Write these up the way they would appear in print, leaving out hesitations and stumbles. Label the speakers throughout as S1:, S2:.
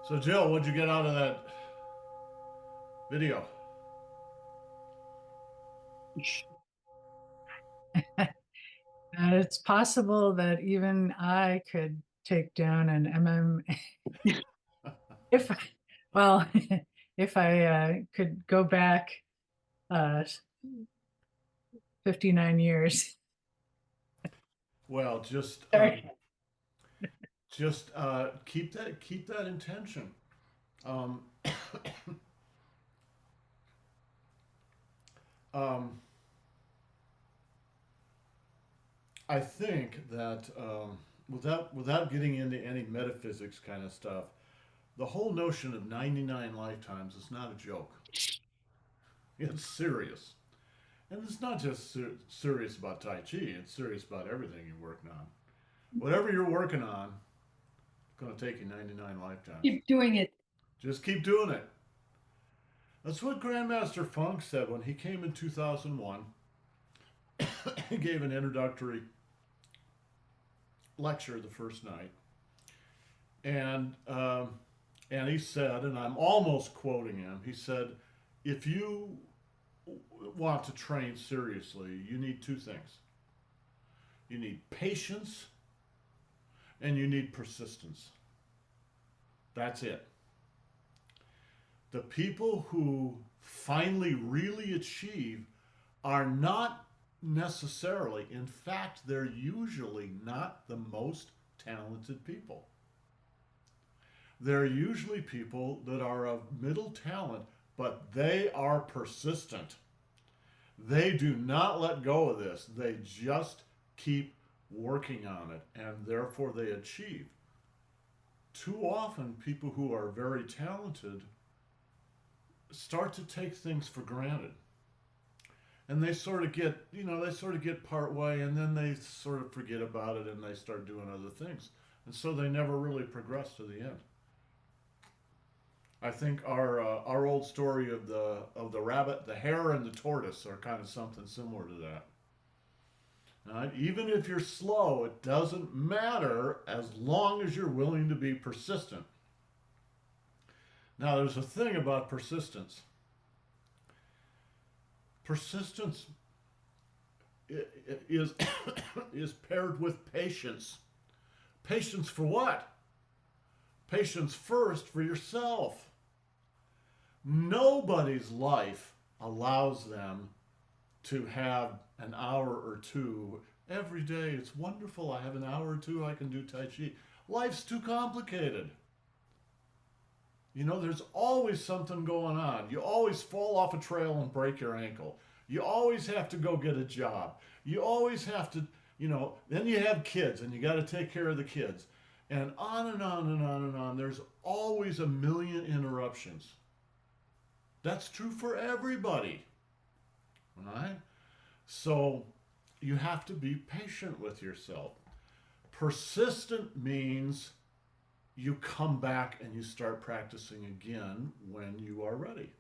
S1: So, Jill, what'd you get out of that video?
S2: It's possible that even I could take down an if I, well, if I could go back uh, 59 years.
S1: Well,
S2: Sorry.
S1: just keep that intention. Um, um, I think that without getting into any metaphysics kind of stuff, the whole notion of 99 lifetimes is not a joke. It's serious, and it's not just serious about Tai Chi. It's serious about everything you're working on. Whatever you're working on, it's going to take you 99 lifetimes.
S3: Keep doing it.
S1: Just keep doing it. That's what Grandmaster Funk said when he came in 2001. He gave an introductory lecture the first night, and and he said, and I'm almost quoting him. He said, "If you want to train seriously, you need two things. You need patience, and you need persistence. That's it. The people who finally really achieve are not necessarily, in fact, they're usually not the most talented people. They're usually people that are of middle talent, but they are persistent. They do not let go of this. They just keep working on it, and therefore they achieve. Too often, people who are very talented start to take things for granted. And they sort of get, they sort of get part way, and then they sort of forget about it and they start doing other things. And so they never really progress to the end. I think our old story of the rabbit, the hare, and the tortoise are kind of something similar to that. Even if you're slow, it doesn't matter as long as you're willing to be persistent. Now, there's a thing about persistence. Persistence is is paired with patience. Patience for what? Patience first for yourself. Nobody's life allows them to have an hour or two every day. It's wonderful. I have an hour or two I can do Tai Chi. Life's too complicated. There's always something going on. You always fall off a trail and break your ankle. You always have to go get a job. You always have to, then you have kids and you got to take care of the kids. And on and on and on and on. There's always a million interruptions. That's true for everybody. Right? So you have to be patient with yourself. Persistent means you come back and you start practicing again when you are ready.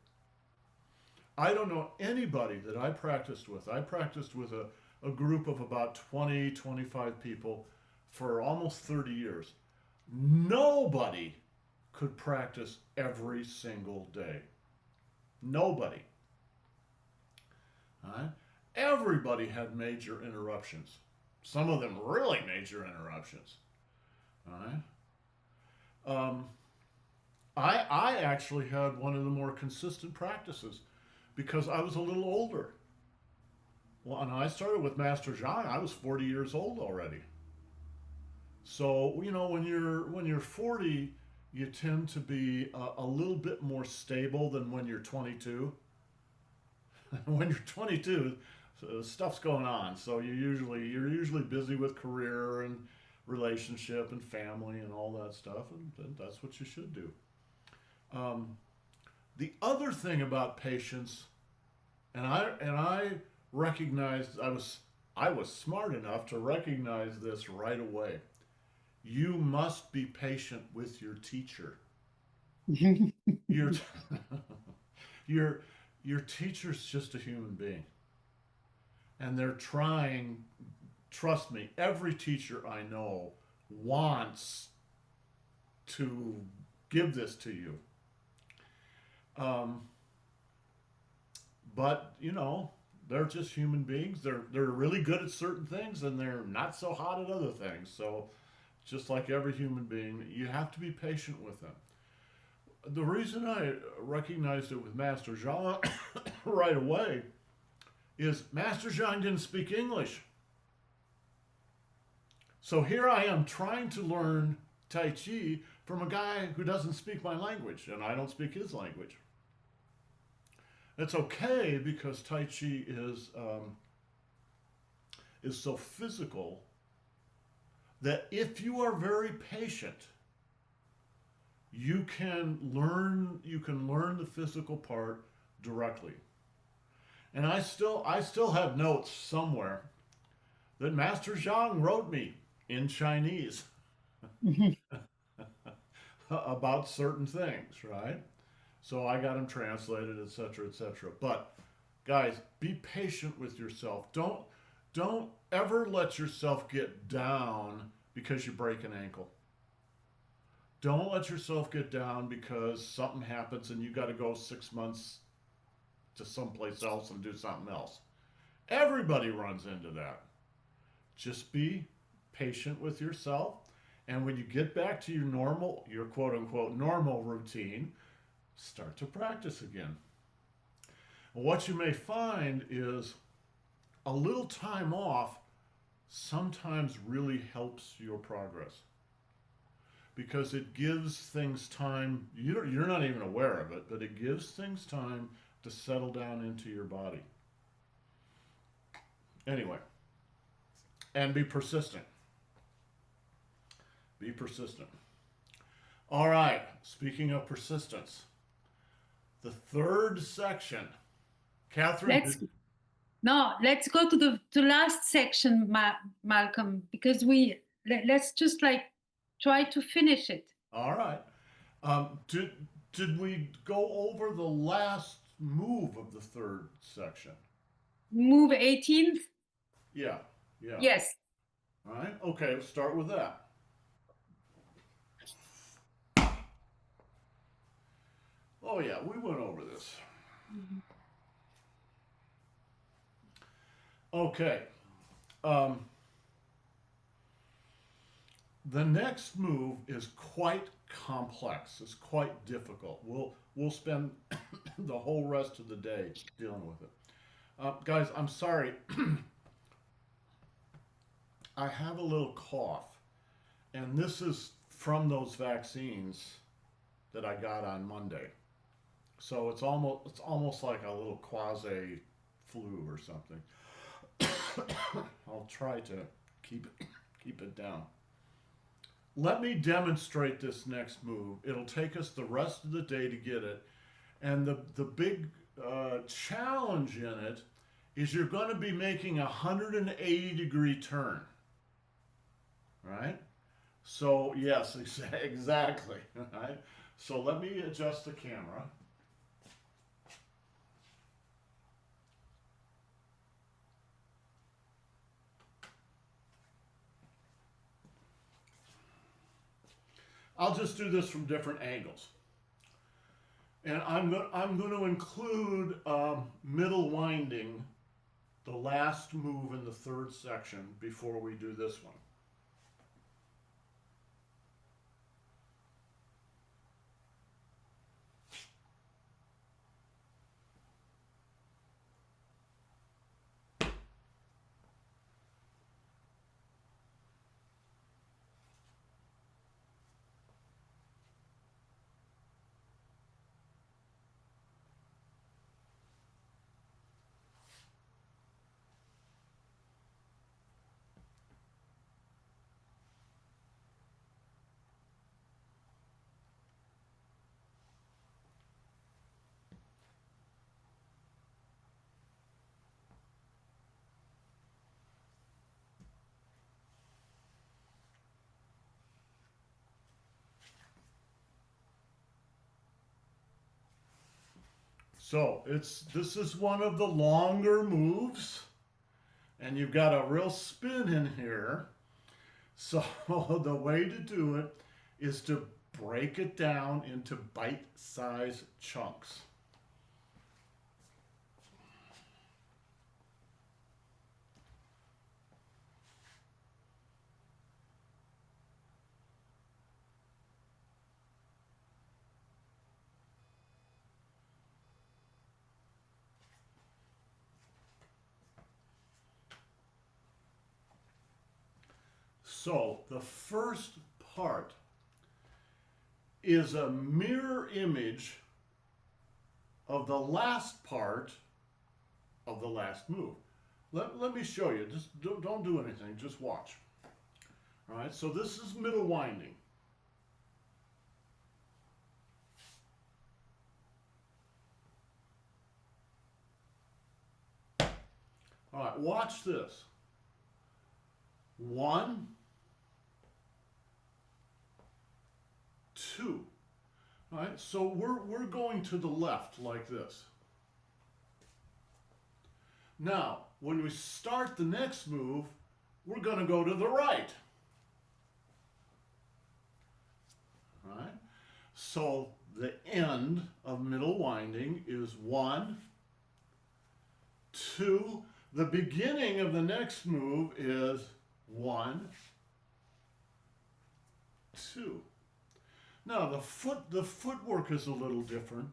S1: I don't know anybody that I practiced with. I practiced with a group of about 20, 25 people for almost 30 years. Nobody could practice every single day. Nobody. All right? Everybody had major interruptions. Some of them really major interruptions. All right? Um, I actually had one of the more consistent practices because I was a little older. Well, and I started with Master Zhang. I was 40 years old already. So when you're 40, you tend to be a little bit more stable than when you're 22. When you're 22, so stuff's going on. So you're usually busy with career and relationship and family and all that stuff, and that's what you should do. Um, the other thing about patience, and I recognized I was smart enough to recognize this right away. You must be patient with your teacher. Your your your teacher's just a human being, and they're trying. Trust me, every teacher I know wants to give this to you. Um, but you know, they're just human beings. They're really good at certain things, and they're not so hot at other things. So just like every human being, you have to be patient with them. The reason I recognized it with Master Zhang right away is Master Zhang didn't speak English. So here I am trying to learn Tai Chi from a guy who doesn't speak my language, and I don't speak his language. It's okay because Tai Chi is so physical that if you are very patient, you can learn the physical part directly. And I still have notes somewhere that Master Zhang wrote me in Chinese about certain things, right? So I got them translated, etc., etc. But guys, be patient with yourself. Don't ever let yourself get down because you break an ankle. Don't let yourself get down because something happens and you got to go 6 months to someplace else and do something else. Everybody runs into that. Just be patient with yourself. And when you get back to your quote unquote normal routine, start to practice again. What you may find is a little time off sometimes really helps your progress because it gives things time. You're not even aware of it, but it gives things time to settle down into your body. Anyway, and be persistent. Be persistent. All right, speaking of persistence, the third section. Catherine,
S3: Let's no, let's go to the last section, Malcolm, because let's just like try to finish it.
S1: all right. Did we go over the last move of the third section?
S3: Move 18th?
S1: Yeah, yeah.
S3: Yes.
S1: All right, okay, let's start with that. Oh, yeah, we went over this. Okay. Um, the next move is quite complex. It's quite difficult. We'll spend the whole rest of the day dealing with it. Guys, I'm sorry. I have a little cough, and this is from those vaccines that I got on Monday. So it's almost like a little quasi flu or something. I'll try to keep it down. Let me demonstrate this next move. It'll take us the rest of the day to get it, and the big challenge in it is you're going to be making a 180-degree turn, right? So yes, exactly. Right. So let me adjust the camera. I'll just do this from different angles. And I'm going to include middle winding, the last move in the third section before we do this one. So this is one of the longer moves, and you've got a real spin in here. So the way to do it is to break it down into bite-sized chunks. So the first part is a mirror image of the last part of the last move. Let me show you. Just don't do anything. Just watch. All right. So this is middle winding. All right. Watch this. 1, 2. All right, so we're going to the left like this. Now, when we start the next move, we're going to go to the right. All right, so the end of middle winding is 1, 2. The beginning of the next move is 1, 2. Now the footwork is a little different,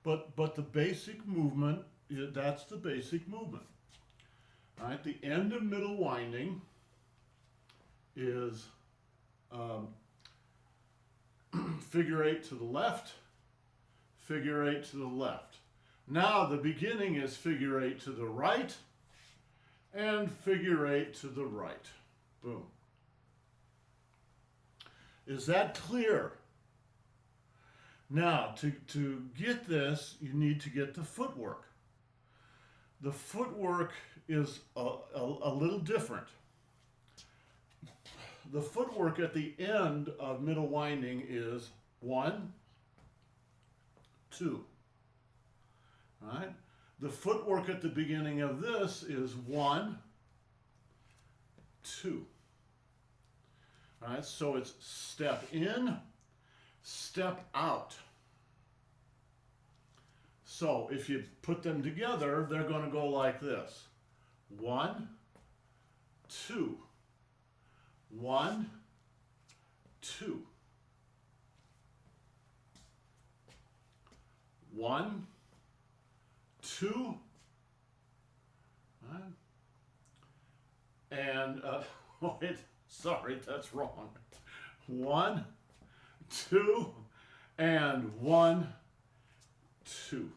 S1: but the basic movement, that's the basic movement. All right, the end of middle winding is figure 8 to the left, figure 8 to the left. Now the beginning is figure 8 to the right, and figure 8 to the right. Boom. Is that clear? Now, to get this, you need to get the footwork. The footwork is a little different. The footwork at the end of middle winding is 1, 2. All right? The footwork at the beginning of this is 1, 2. All right, so it's step in, step out. So if you put them together, they're going to go like this. 1, 2. 1, 2. 1, 2. Right. And wait, sorry, that's wrong. 1, 2, and 1, 2.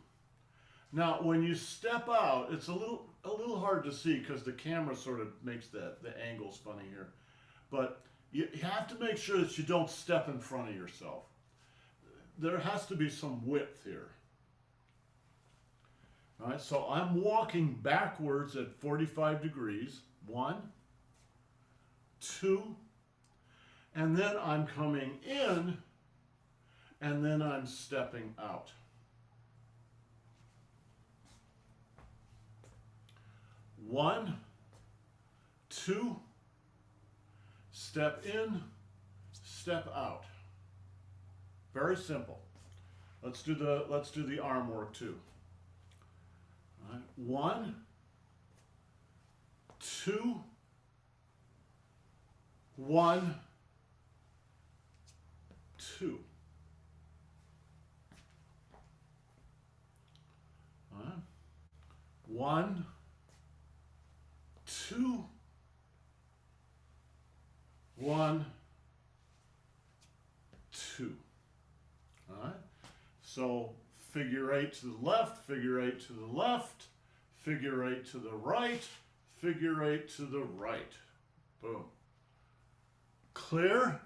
S1: Now, when you step out, it's a little hard to see because the camera sort of makes the angles funny here. But you have to make sure that you don't step in front of yourself. There has to be some width here. All right, so I'm walking backwards at 45 degrees. 1, 2, and then I'm coming in, and then I'm stepping out. 1, 2, step in, step out. Very simple. Let's do the arm work too. All right. 1, 2, 1, 2. All right. 1, 2, 1, 2. All right. So figure 8 to the left, figure 8 to the left, figure 8 to the right, figure 8 to the right. Boom. Clear?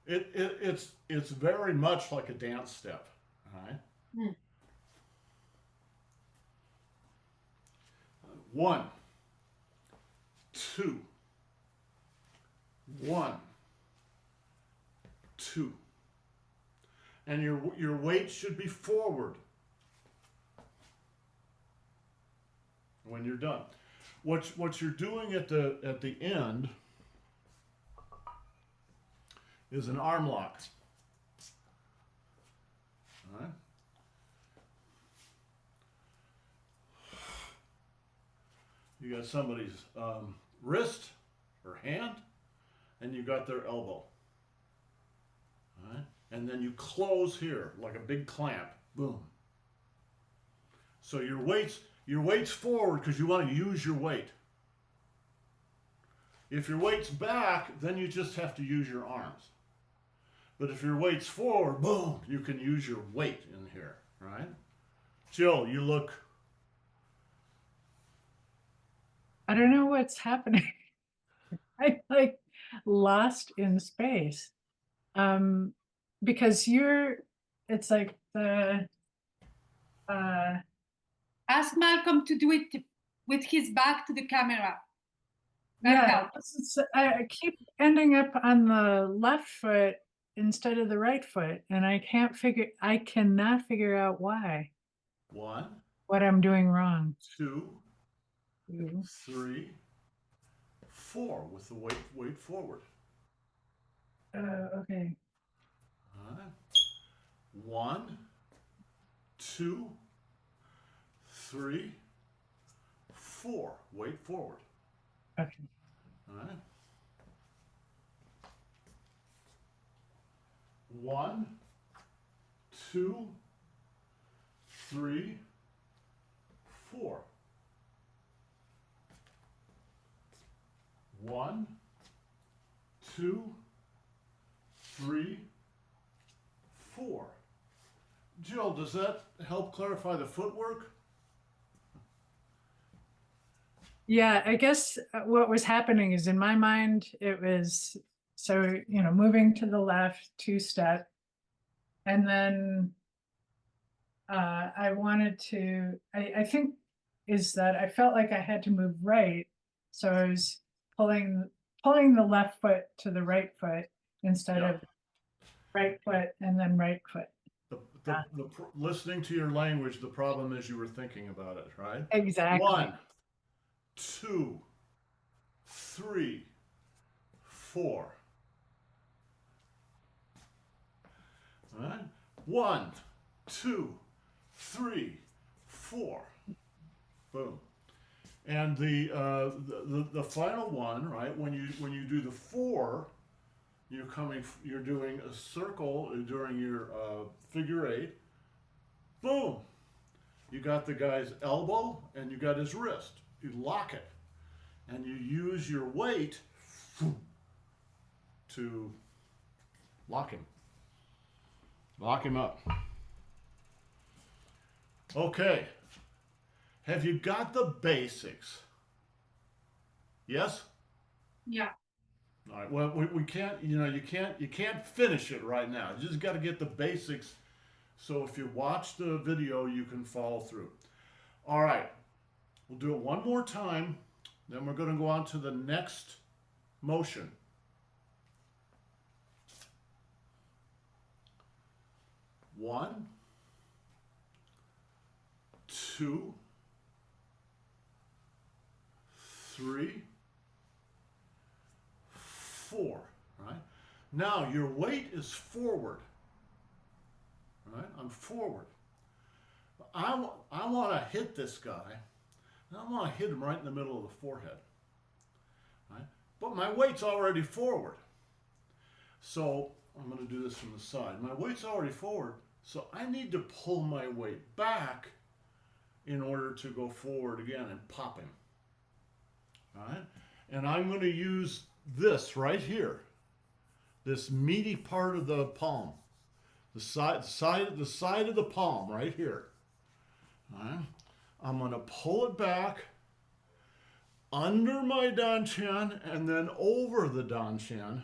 S1: It's very much like a dance step. All right. 1, 2, 1, 2. And your weight should be forward when you're done. what you're doing at the end is an arm lock. All right. You got somebody's wrist or hand, and you got their elbow. All right. And then you close here like a big clamp. Boom. So your weight's forward because you want to use your weight. If your weight's back, then you just have to use your arms. But if your weight's forward, boom, you can use your weight in here, right? Jill, you look...
S2: I don't know what's happening. I'm like lost in space. Because it's like the,
S3: Ask Malcolm to do it with his back to the camera. That
S2: yeah,
S3: helps.
S2: I keep ending up on the left foot instead of the right foot, and I cannot figure out why,
S1: 1,
S2: what I'm doing wrong.
S1: 2,
S2: Two.
S1: 3, 4 with the weight forward.
S2: Okay.
S1: All right. 1, 2, 3, 4. Weight forward.
S2: Okay.
S1: All right. 1, 2, 3, 4. 1, 2, 3, 4. Jill, does that help clarify the footwork?
S2: Yeah, I guess what was happening is in my mind, it was, so, moving to the left 2-step. And then I wanted to, I think is that I felt like I had to move right. So I was pulling the left foot to the right foot instead
S1: Yeah.
S2: of right foot and then right foot.
S1: Listening to your language, the problem is you were thinking about it, right?
S2: Exactly.
S1: 1, 2, 3, 4. All right? 1, 2, 3, 4. Boom. And the final one, right? When you do the 4, you're doing a circle during your figure 8. Boom. You got the guy's elbow and you got his wrist. You lock it, and you use your weight to lock him. Lock him up. Okay. Have you got the basics? Yes?
S3: Yeah.
S1: All right. Well, we can't, you can't finish it right now. You just got to get the basics. So if you watch the video, you can follow through. All right. We'll do it one more time. Then we're going to go on to the next motion. One, 2, 3, 4. Right? Now your weight is forward. Right? I'm forward. I want to hit this guy. I want to hit him right in the middle of the forehead. Right? But my weight's already forward. So I'm going to do this from the side. My weight's already forward, so I need to pull my weight back in order to go forward again and pop him. All right? And I'm going to use this right here, this meaty part of the palm, the side of the palm right here. All right? I'm going to pull it back under my danchan and then over the danchan.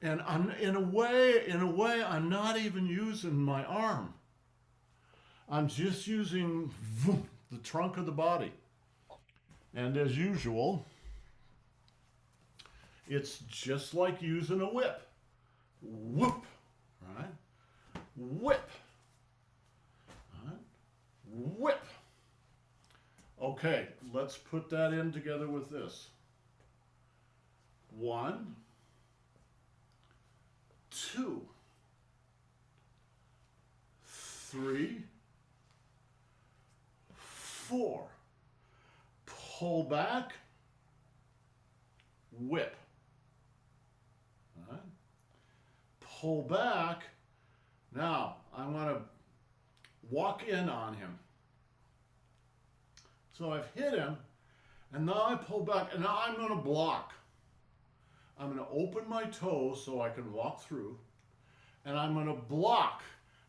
S1: And I'm, in a way, I'm not even using my arm. I'm just using the trunk of the body. And as usual, it's just like using a whip. Whoop, right? Whip, right? Whip. Okay, let's put that in together with this. 1, 2, 3, 4. Pull back, whip. All right. Pull back. Now, I'm going to walk in on him. So I've hit him, and now I pull back, and now I'm going to block. I'm going to open my toes so I can walk through, and I'm going to block,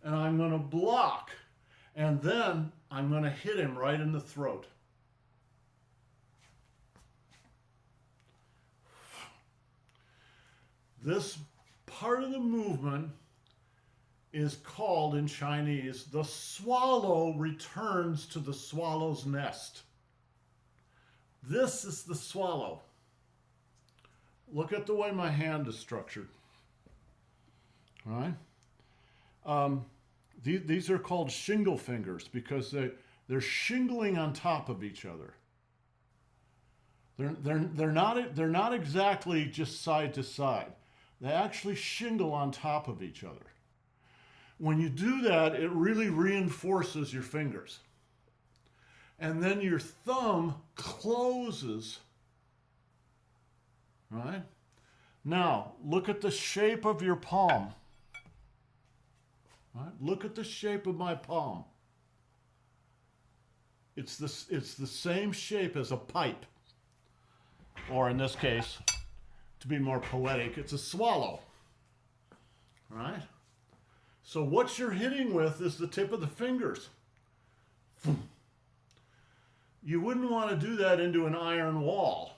S1: and I'm going to block, and then I'm going to hit him right in the throat. This part of the movement is called in Chinese, the swallow returns to the swallow's nest. This is the swallow. Look at the way my hand is structured. All right? These are called shingle fingers because they're shingling on top of each other. They're not exactly just side to side. They actually shingle on top of each other. When you do that, it really reinforces your fingers. And then your thumb closes, right? Now, look at the shape of your palm. Right? Look at the shape of my palm. It's the same shape as a pipe. Or in this case, to be more poetic, it's a swallow. Right? So what you're hitting with is the tip of the fingers. You wouldn't want to do that into an iron wall,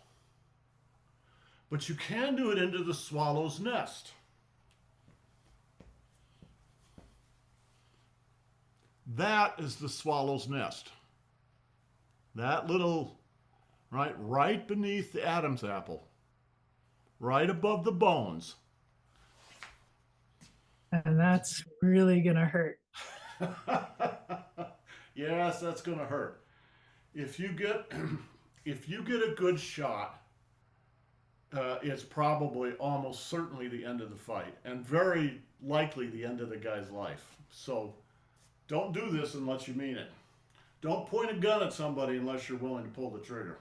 S1: but you can do it into the swallow's nest. That is the swallow's nest. That little, right beneath the Adam's apple, right above the bones.
S2: And that's really going to hurt.
S1: Yes, that's going to hurt. If you get a good shot, it's probably almost certainly the end of the fight, and very likely the end of the guy's life. So don't do this unless you mean it. Don't point a gun at somebody unless you're willing to pull the trigger.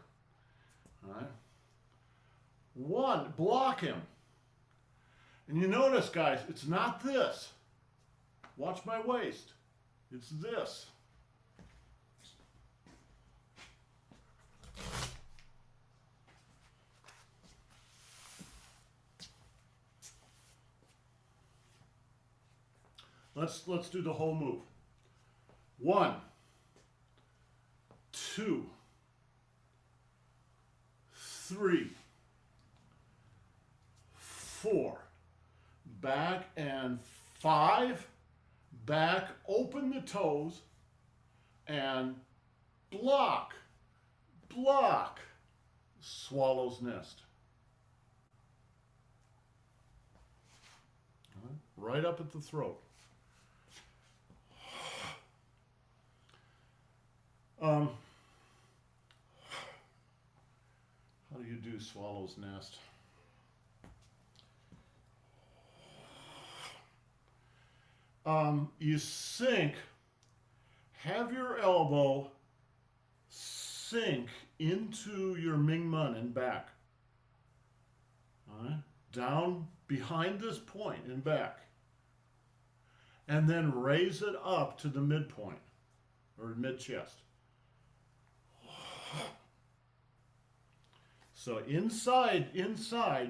S1: All right? 1, block him. And you notice, guys, it's not this. Watch my waist. It's this. Let's do the whole move. 1, 2, 3, 4. Back and 5. Back, open the toes, and block, block, swallow's nest. Right up at the throat. How do you do swallow's nest? You sink, have your elbow sink into your Mingmen and back. All right? Down behind this point and back. And then raise it up to the midpoint or mid-chest. So inside,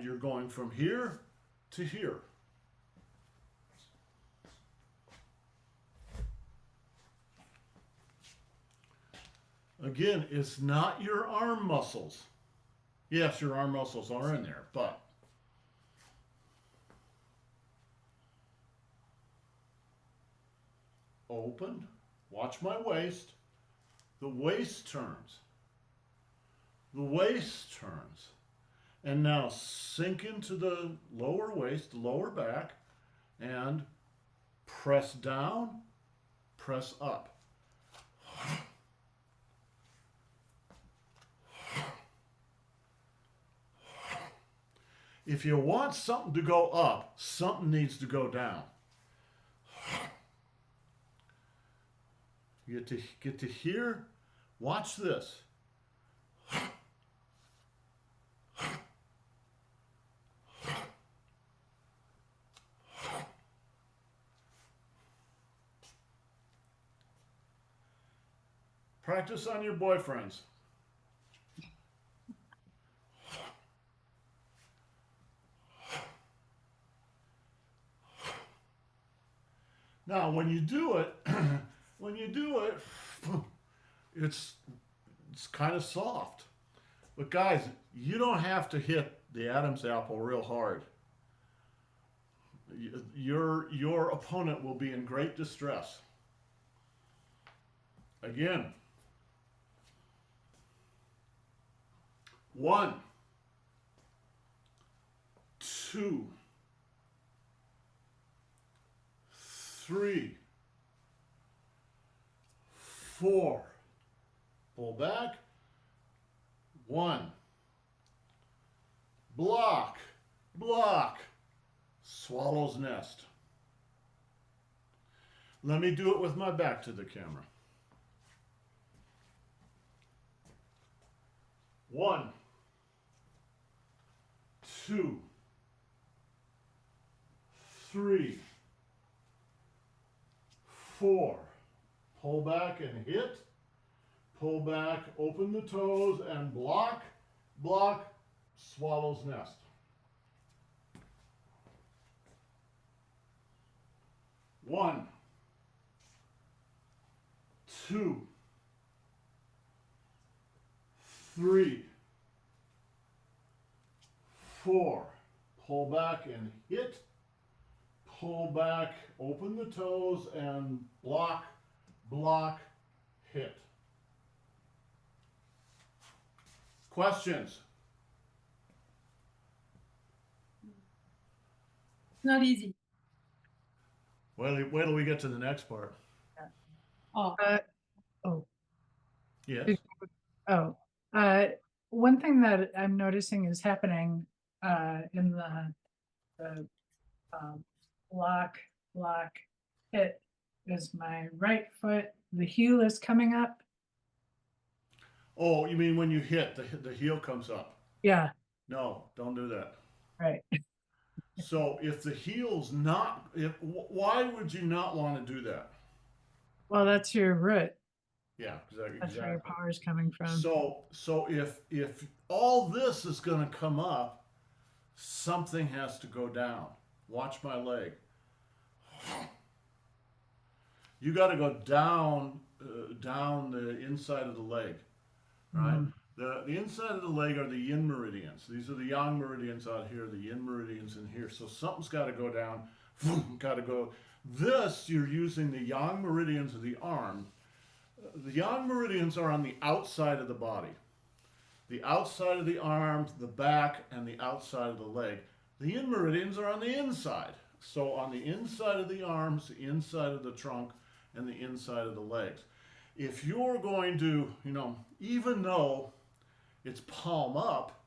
S1: you're going from here to here. Again, it's not your arm muscles. Yes, your arm muscles are in there, but open, watch my waist. The waist turns. The waist turns. And now sink into the lower waist, the lower back, and press down, press up. If you want something to go up, something needs to go down. You get to hear, watch this. Practice on your boyfriends. Now, when you do it, it's kind of soft. But guys, you don't have to hit the Adam's apple real hard. Your opponent will be in great distress. Again. 1, 2, 3, 4. Pull back. 1. Block. Block. Swallow's nest. Let me do it with my back to the camera. 1, 2, 3, 4. Pull back and hit. Pull back, open the toes, and block, block, swallow's nest. 1, 2, 3, 4. Pull back and hit. Pull back, open the toes, and block, block, hit. Questions?
S3: Not easy.
S1: Wait till we get to the next part.
S3: Oh,
S1: Yes.
S2: One thing that I'm noticing is happening in the block, hit is my right foot, the heel is coming up.
S1: Oh, you mean when you hit, the heel comes up?
S2: Yeah,
S1: No, don't do that.
S2: right.
S1: So if the heel's not, why would you not want to do that?
S2: Well, that's your root.
S1: Yeah, exactly.
S2: That's where your power is coming from.
S1: So if all this is going to come up, something has to go down. Watch my leg. You got to go down the inside of the leg, right?
S2: Mhm.
S1: The inside of the leg are the yin meridians. These are the yang meridians out here, the yin meridians in here. So something's got to go down. Got to go. This, you're using the yang meridians of the arm. The yang meridians are on the outside of the body. The outside of the arm, the back, and the outside of the leg. The yin meridians are on the inside. So on the inside of the arms, the inside of the trunk, and the inside of the legs. If you're going to, even though it's palm up,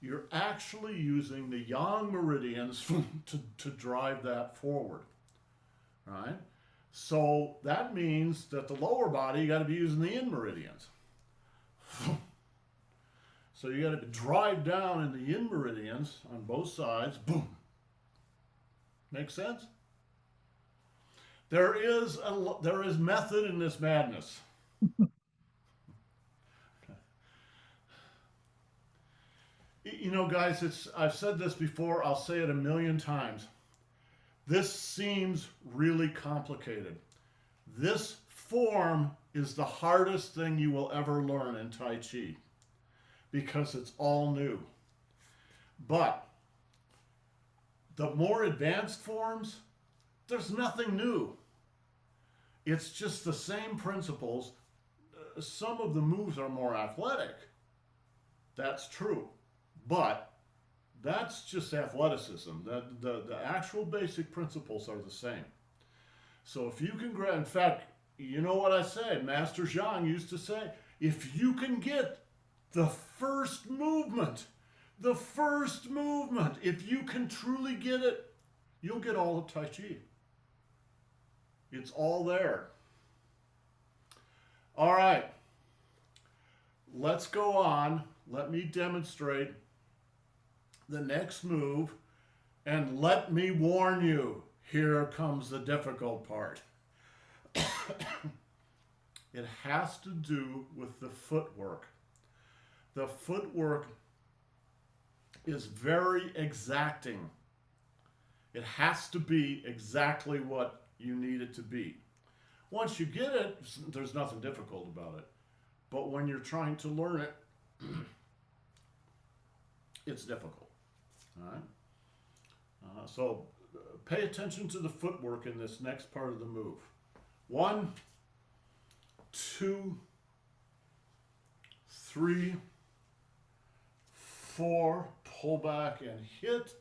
S1: you're actually using the yang meridians to drive that forward, right? So that means that the lower body, you got to be using the yin meridians. So you got to drive down in the yin meridians on both sides. Boom. Make sense? There is method in this madness. Guys, I've said this before, I'll say it a million times. This seems really complicated. This form is the hardest thing you will ever learn in Tai Chi because it's all new. But the more advanced forms, there's nothing new. It's just the same principles. Some of the moves are more athletic. That's true. But that's just athleticism. The actual basic principles are the same. So if you can grab, in fact, you know what I say, Master Zhang used to say, if you can get the first movement The first movement, if you can truly get it, you'll get all of Tai Chi. It's all there. All right. Let's go on. Let me demonstrate the next move. And let me warn you, here comes the difficult part. It has to do with the footwork. The footwork is very exacting. It has to be exactly what you need it to be. Once you get it, there's nothing difficult about it. But when you're trying to learn it, it's difficult. All right? So pay attention to the footwork in this next part of the move. 1, 2, 3, 4, pull back and hit,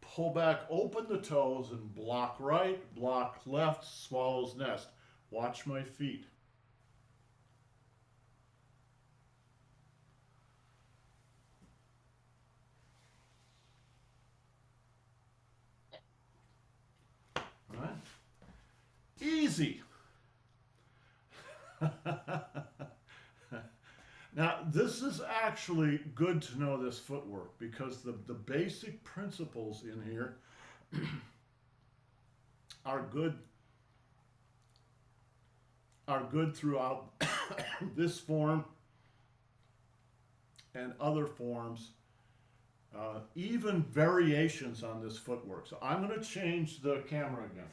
S1: pull back, open the toes and block right, block left, swallow's nest. Watch my feet. All right? Easy. Now, this is actually good to know this footwork because the basic principles in here are good throughout this form and other forms, even variations on this footwork. So I'm going to change the camera again.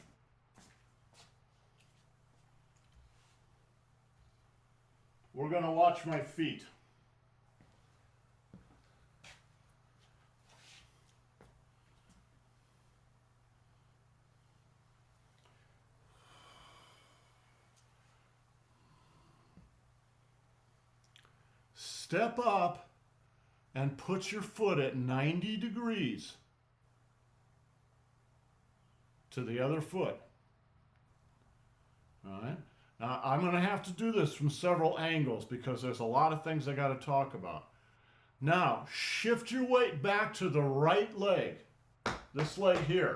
S1: We're going to watch my feet. Step up and put your foot at 90 degrees to the other foot. All right? Now, I'm going to have to do this from several angles because there's a lot of things I got to talk about. Now, shift your weight back to the right leg, this leg here.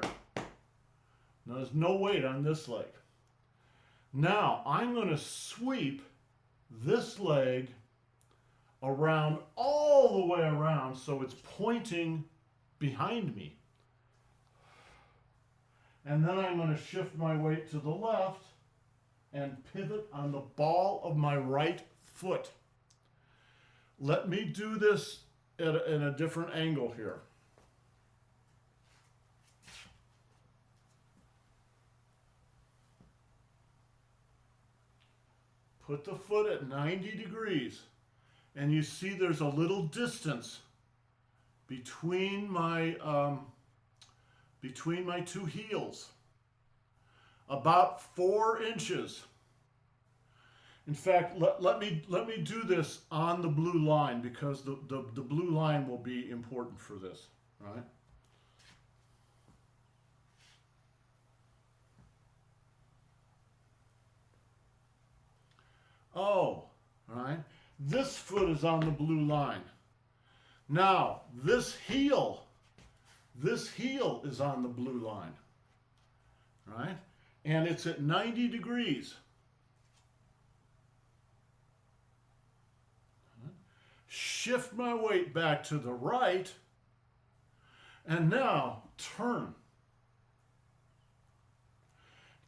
S1: Now, there's no weight on this leg. Now, I'm going to sweep this leg around, all the way around, so it's pointing behind me. And then I'm going to shift my weight to the left and pivot on the ball of my right foot. Let me do this in a different angle here. Put the foot at 90 degrees, and you see there's a little distance between my two heels. About 4 inches. In fact, let me do this on the blue line because the blue line will be important for this, right? Oh, all right. This foot is on the blue line. Now, this heel is on the blue line, right? And it's at 90 degrees. Shift my weight back to the right, and now turn.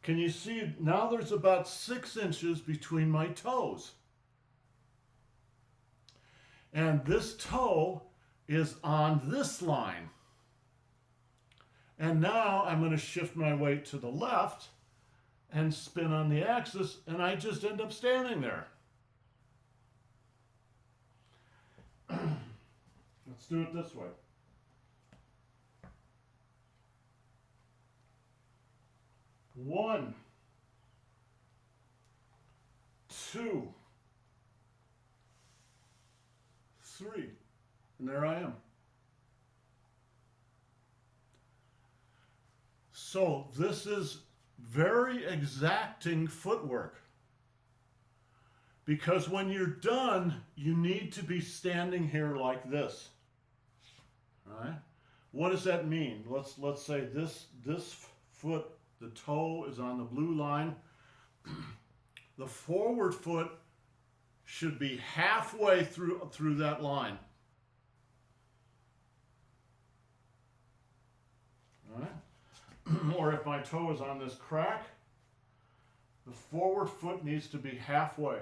S1: Can you see, now there's about 6 inches between my toes. And this toe is on this line. And now I'm going to shift my weight to the left and spin on the axis, and I just end up standing there. Let's do it this way. One, 2, 3, and there I am. So this is very exacting footwork, because when you're done, you need to be standing here like this. All right. What does that mean? Let's say this foot, the toe is on the blue line. The forward foot should be halfway through that line. All right. Or if my toe is on this crack, the forward foot needs to be halfway.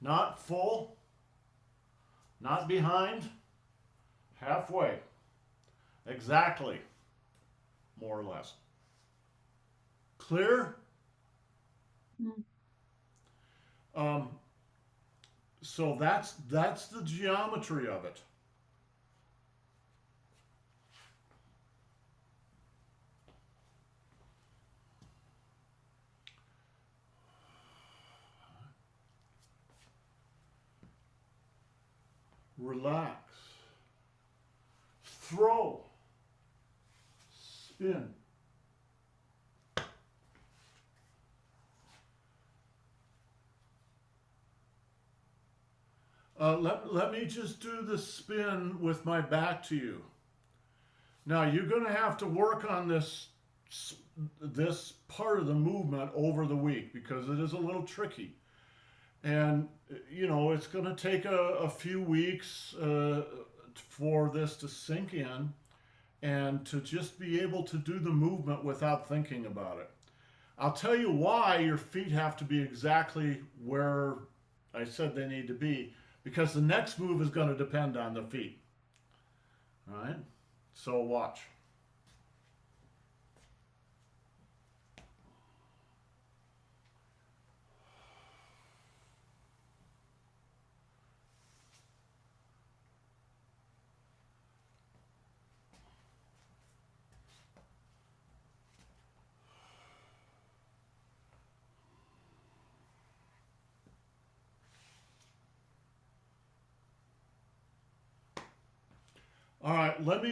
S1: Not full, not behind, halfway. Exactly, more or less. Clear? So that's the geometry of it. Relax. Throw. Spin. Let me just do the spin with my back to you. Now you're going to have to work on this part of the movement over the week because it is a little tricky. And, you know, it's going to take a few weeks for this to sink in and to just be able to do the movement without thinking about it. I'll tell you why your feet have to be exactly where I said they need to be, because the next move is going to depend on the feet. All right? So watch. All right, let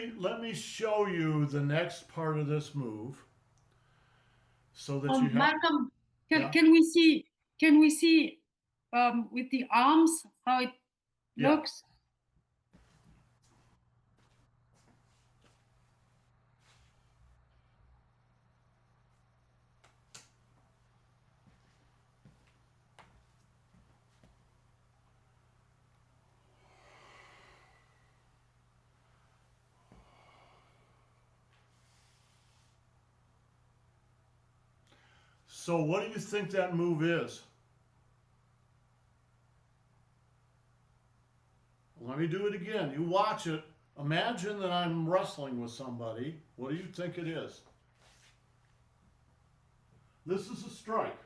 S1: me show you the next part of this move, so that you have.
S3: Malcolm,
S1: Yeah.
S3: can we see with the arms how it
S1: Yeah.
S3: looks?
S1: So what do you think that move is? Let me do it again. You watch it. Imagine that I'm wrestling with somebody. What do you think it is? This is a strike.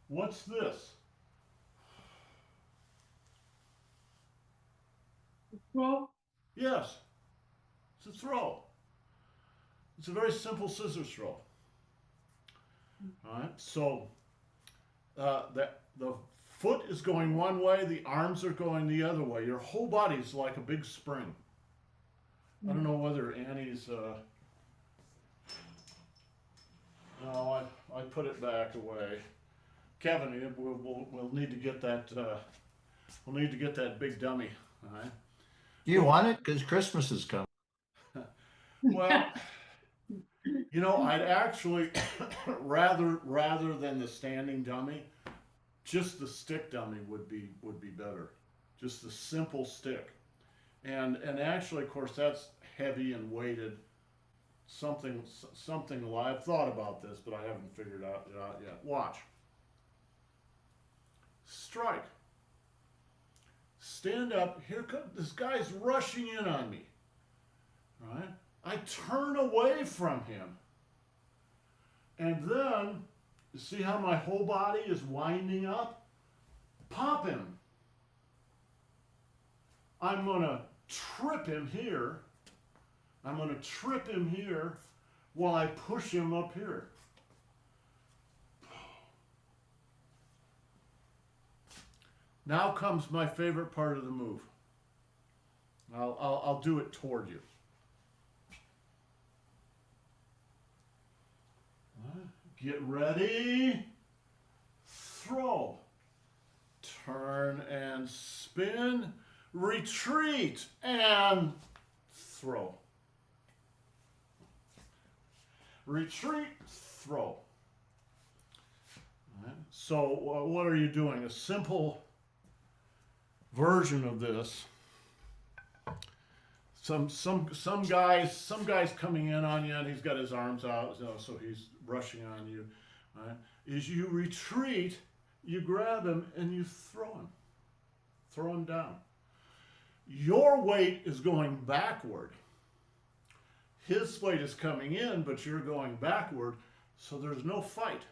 S1: What's this?
S3: Throw.
S1: Yes, it's a throw. It's a very simple scissors throw. All right, so the foot is going one way, the arms are going the other way. Your whole body's like a big spring. I don't know whether Annie's. No, I put it back away. Kevin, we'll need to get that. We'll need to get that big dummy. All right.
S4: Do you want it? Because Christmas is coming.
S1: Well, you know, I'd actually rather than the standing dummy, just the stick dummy would be better. Just the simple stick, and actually, of course, that's heavy and weighted. Something I've thought about this, but I haven't figured it out yet. Watch. Strike. Stand up. Here comes this guy's rushing in on me. Right? I turn away from him. And then, you see how my whole body is winding up? Pop him. I'm going to trip him here. I'm going to trip him here while I push him up here. Now comes my favorite part of the move. I'll do it toward you. Get ready. Throw. turn and spin, retreat and throw. Retreat, throw. All right. So what are you doing? A simple version of this. Some guys coming in on you and he's got his arms out, you know, so he's rushing on you. Right? Is you retreat, you grab him and you throw him down. Your weight is going backward. His weight is coming in, but you're going backward, so there's no fight.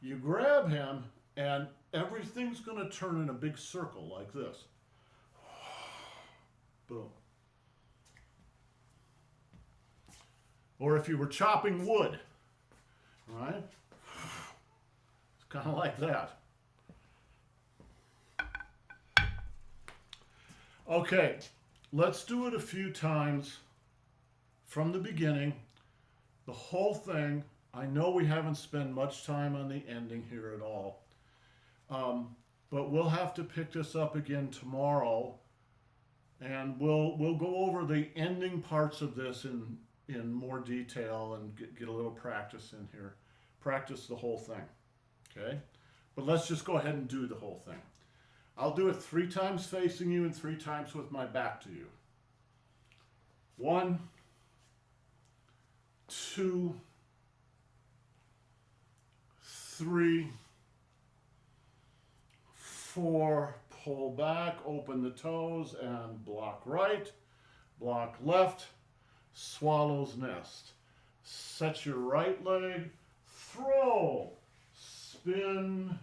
S1: You grab him and everything's going to turn in a big circle like this. Boom. Or if you were chopping wood, right? It's kind of like that. Okay, let's do it a few times from the beginning. The whole thing. I know we haven't spent much time on the ending here at all. But we'll have to pick this up again tomorrow. And we'll go over the ending parts of this in more detail and get a little practice in here. Practice the whole thing, okay? But let's just go ahead and do the whole thing. I'll do it 3 times facing you and 3 times with my back to you. 1, 2, 3, 4, pull back, open the toes and block right, block left, swallow's nest. Set your right leg, throw, spin,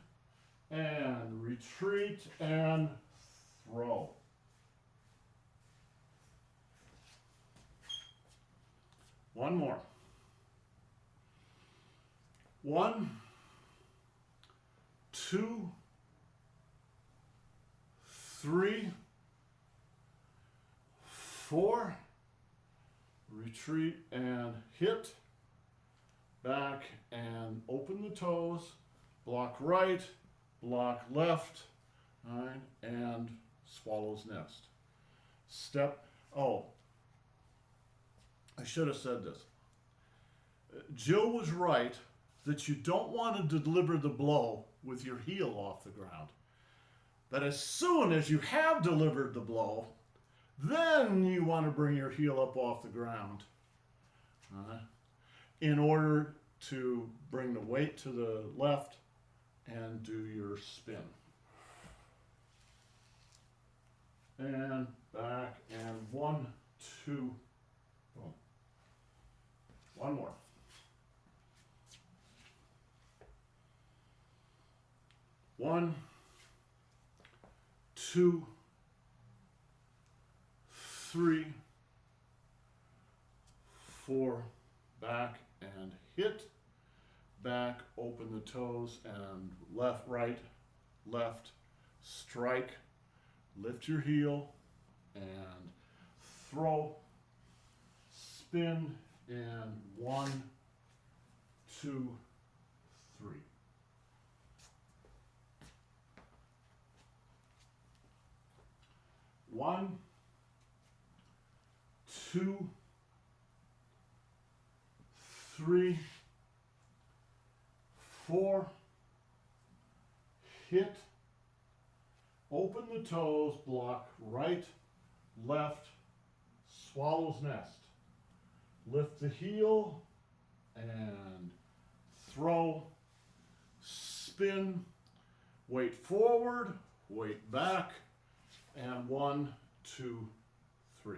S1: and retreat, and throw. One more. 1, 2, 3, 4, retreat and hit, back and open the toes, block right, block left, all right, and swallow's nest. I should have said this. Jill was right that you don't want to deliver the blow with your heel off the ground. But as soon as you have delivered the blow, then you want to bring your heel up off the ground in order to bring the weight to the left and do your spin. And back and 1, 2, boom. One more. 1, 2, 3, 4, back and hit, back, open the toes and left, right, left, strike, lift your heel and throw, spin, and 1, 2, 3. One, 2, 3, 4, hit, open the toes, block right, left, swallow's nest. Lift the heel and throw, spin, weight forward, weight back, and 1, 2, 3.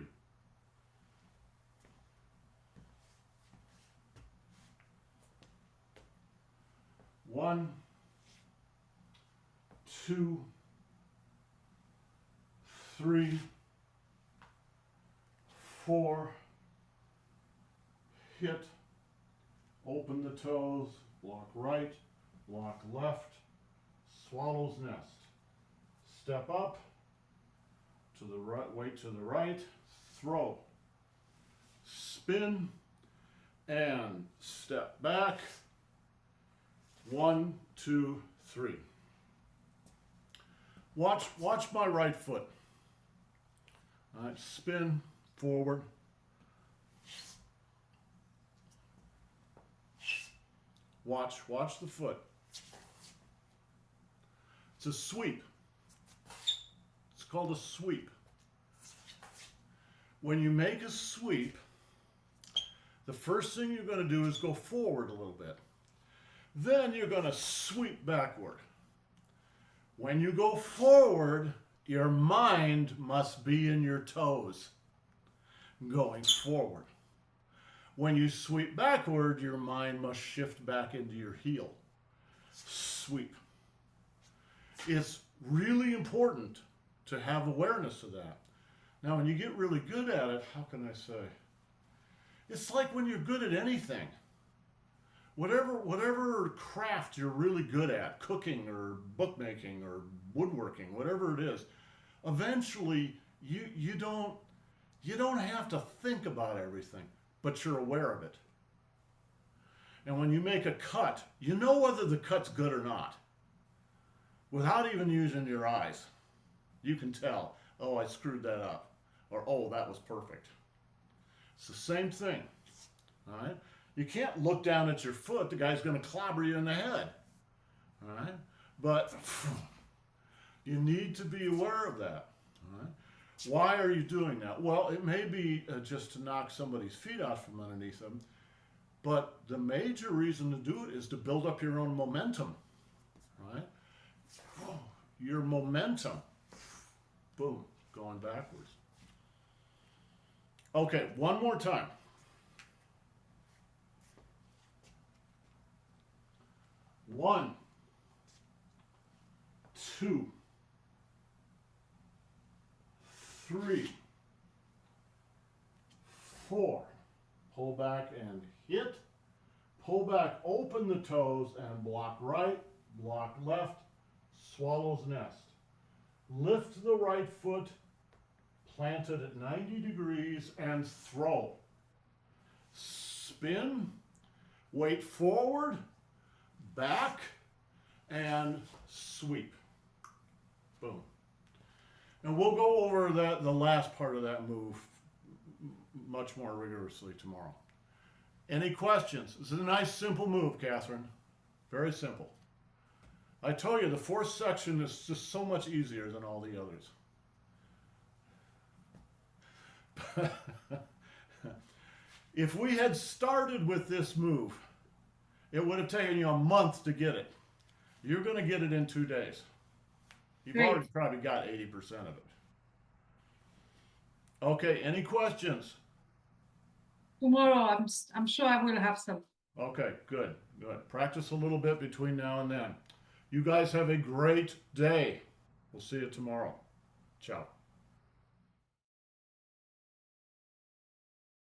S1: One, 2, 3, 4, hit, open the toes, block right, block left, swallow's nest. Step up, to the right, weight to the right, throw, spin, and step back. 1, 2, 3. Watch my right foot. All right, spin forward. Watch the foot. It's a sweep. It's called a sweep. When you make a sweep, the first thing you're going to do is go forward a little bit. Then you're going to sweep backward. When you go forward, your mind must be in your toes, going forward. When you sweep backward, your mind must shift back into your heel. Sweep. It's really important to have awareness of that. Now, when you get really good at it, how can I say? It's like when you're good at anything. Whatever craft you're really good at, cooking or bookmaking or woodworking, whatever it is, eventually you don't have to think about everything, but you're aware of it. And when you make a cut, you know whether the cut's good or not. Without even using your eyes, you can tell, oh, I screwed that up, or oh, that was perfect. It's the same thing, all right? You can't look down at your foot, the guy's going to clobber you in the head, all right? But you need to be aware of that, all right? Why are you doing that? Well, it may be just to knock somebody's feet out from underneath them, but the major reason to do it is to build up your own momentum, right? Your momentum, boom, going backwards. Okay, one more time. 1, 2, 3, 4. Pull back and hit. Pull back, open the toes and block right, block left, swallow's nest. Lift the right foot, plant it at 90 degrees and throw. Spin, weight forward, back, and sweep. Boom. And we'll go over the last part of that move much more rigorously tomorrow. Any questions? This is a nice, simple move, Catherine. Very simple. I told you the fourth section is just so much easier than all the others. If we had started with this move, it would have taken you a month to get it. You're going to get it in 2 days. You've
S3: Great.
S1: already probably got 80% of it. Okay, any questions?
S3: Tomorrow, I'm sure I will have some.
S1: Okay, good. Practice a little bit between now and then. You guys have a great day. We'll see you tomorrow. Ciao.